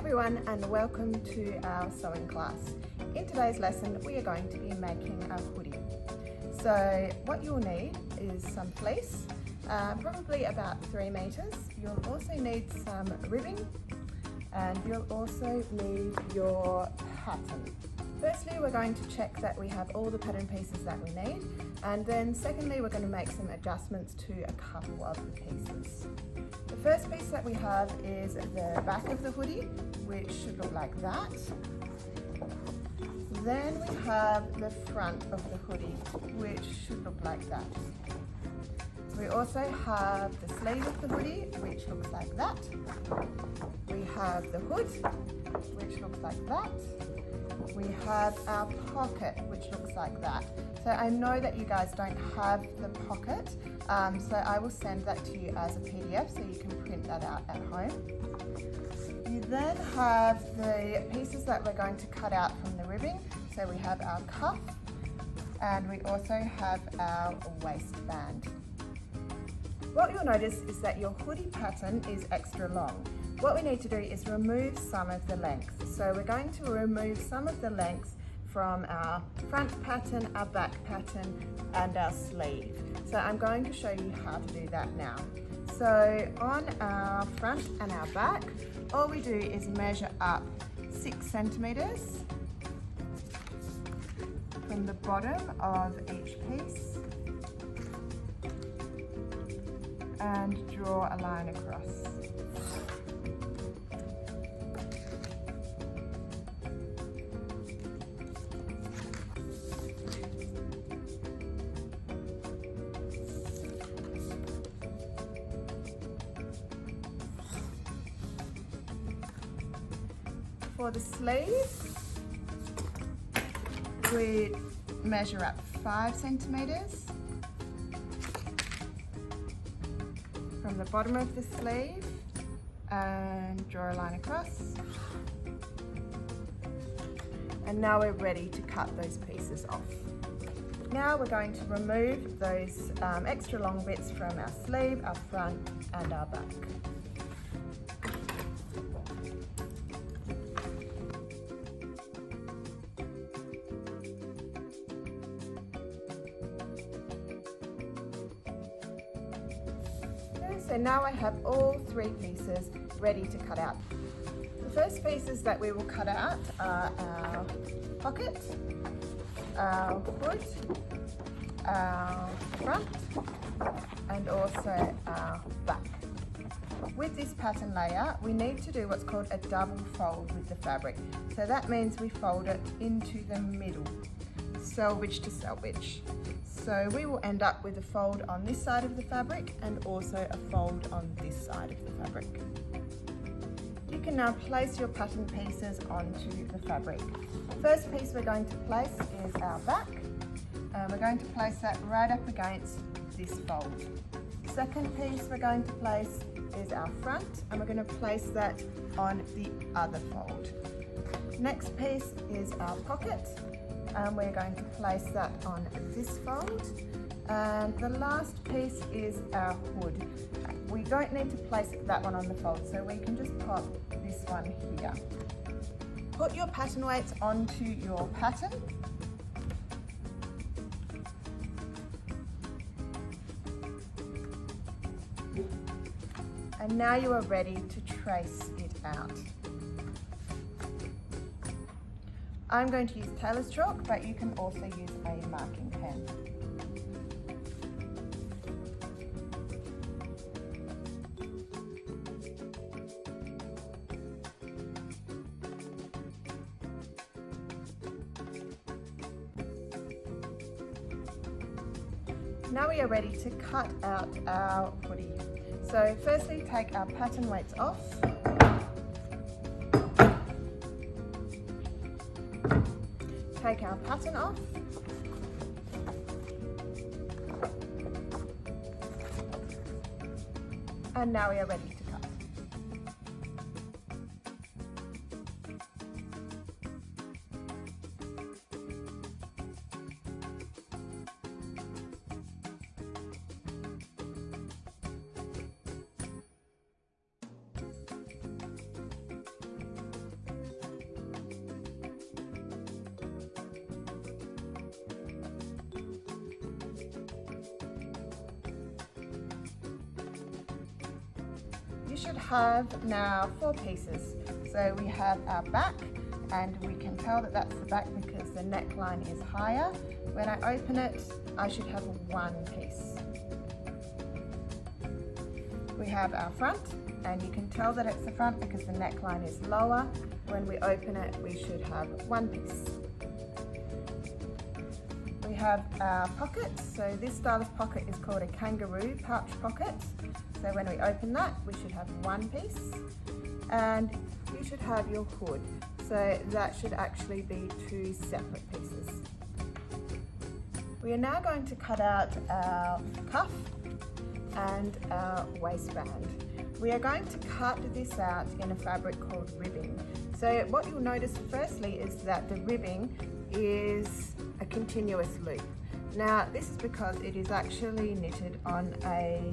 everyone and welcome to our sewing class. In today's lesson we are going to be making a hoodie. So what you'll need is some fleece, probably about 3 meters. You'll also need some ribbing and you'll also need your pattern. Firstly, we're going to check that we have all the pattern pieces that we need, and then secondly we're going to make some adjustments to a couple of the pieces. The first piece that we have is the back of the hoodie, which should look like that. Then we have the front of the hoodie, which should look like that. We also have the sleeve of the hoodie, which looks like that. We have the hood, which looks like that. We have our pocket, which looks like that. So I know that you guys don't have the pocket, so I will send that to you as a PDF so you can print that out at home. You then have the pieces that we're going to cut out from the ribbing. So we have our cuff and we also have our waistband. What you'll notice is that your hoodie pattern is extra long. What we need to do is remove some of the length. So we're going to remove some of the length from our front pattern, our back pattern, and our sleeve. So I'm going to show you how to do that now. So on our front and our back, all we do is measure up 6 centimeters from the bottom of each piece and draw a line across. For the sleeve, we measure up 5 centimeters from the bottom of the sleeve and draw a line across. And now we're ready to cut those pieces off. Now we're going to remove those extra long bits from our sleeve, our front and our back. So now I have all 3 pieces ready to cut out. The first pieces that we will cut out are our pocket, our hood, our front, and also our back. With this pattern layout, we need to do what's called a double fold with the fabric. So that means we fold it into the middle, selvage to selvage. So we will end up with a fold on this side of the fabric and also a fold on this side of the fabric. You can now place your pattern pieces onto the fabric. First piece we're going to place is our back. We're going to place that right up against this fold. Second piece we're going to place is our front, and we're going to place that on the other fold. Next piece is our pocket, and we're going to place that on this fold. And the last piece is our hood. We don't need to place that one on the fold, so we can just pop this one here. Put your pattern weights onto your pattern. And now you are ready to trace it out. I'm going to use tailor's chalk, but you can also use a marking pen. Now we are ready to cut out our hoodie. So firstly, take our pattern weights off. Take our pattern off. And now we are ready to cut. should have now 4 pieces. So we have our back, and we can tell that that's the back because the neckline is higher. When I open it, I should have 1 piece. We have our front, and you can tell that it's the front because the neckline is lower. When we open it, we should have 1 piece. We have our pockets. So this style of pocket is called a kangaroo pouch pocket. So when we open that, we should have 1 piece. And you should have your hood. So that should actually be 2 separate pieces. We are now going to cut out our cuff and our waistband. We are going to cut this out in a fabric called ribbing. So what you'll notice firstly is that the ribbing is a continuous loop. Now this is because it is actually knitted on a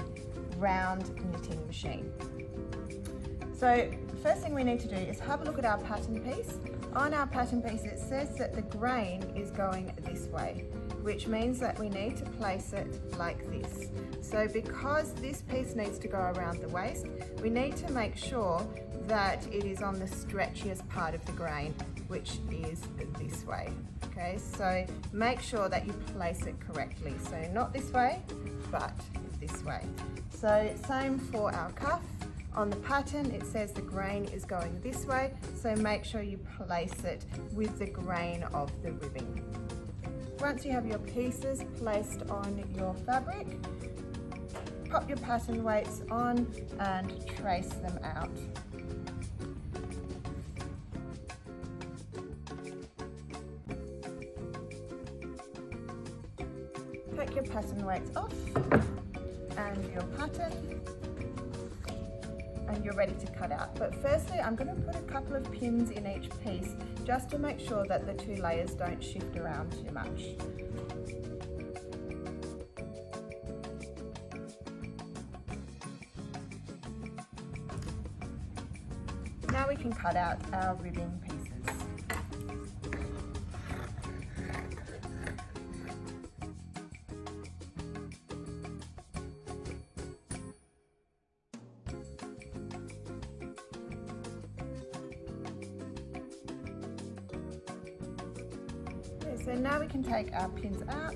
round knitting machine. So the first thing we need to do is have a look at our pattern piece. On our pattern piece it says that the grain is going this way, which means that we need to place it like this. So because this piece needs to go around the waist, we need to make sure that it is on the stretchiest part of the grain, which is this way. Okay, so make sure that you place it correctly. So not this way, but this way. So same for our cuff. On the pattern, it says the grain is going this way, so make sure you place it with the grain of the ribbing. Once you have your pieces placed on your fabric, pop your pattern weights on and trace them out. Take your pattern weights off and your pattern, and you're ready to cut out. But firstly, I'm going to put a couple of pins in each piece just to make sure that the 2 layers don't shift around too much. Now we can cut out our ribbing pieces. So now we can take our pins out.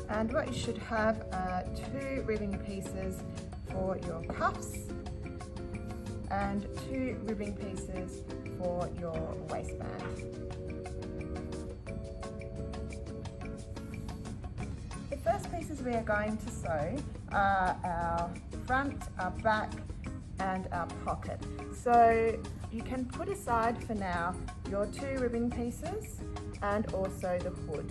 And what you should have are 2 ribbing pieces for your cuffs and 2 ribbing pieces for your waistband. The first pieces we are going to sew are our front, our back and our pocket. So you can put aside for now your 2 ribbing pieces and also the hood.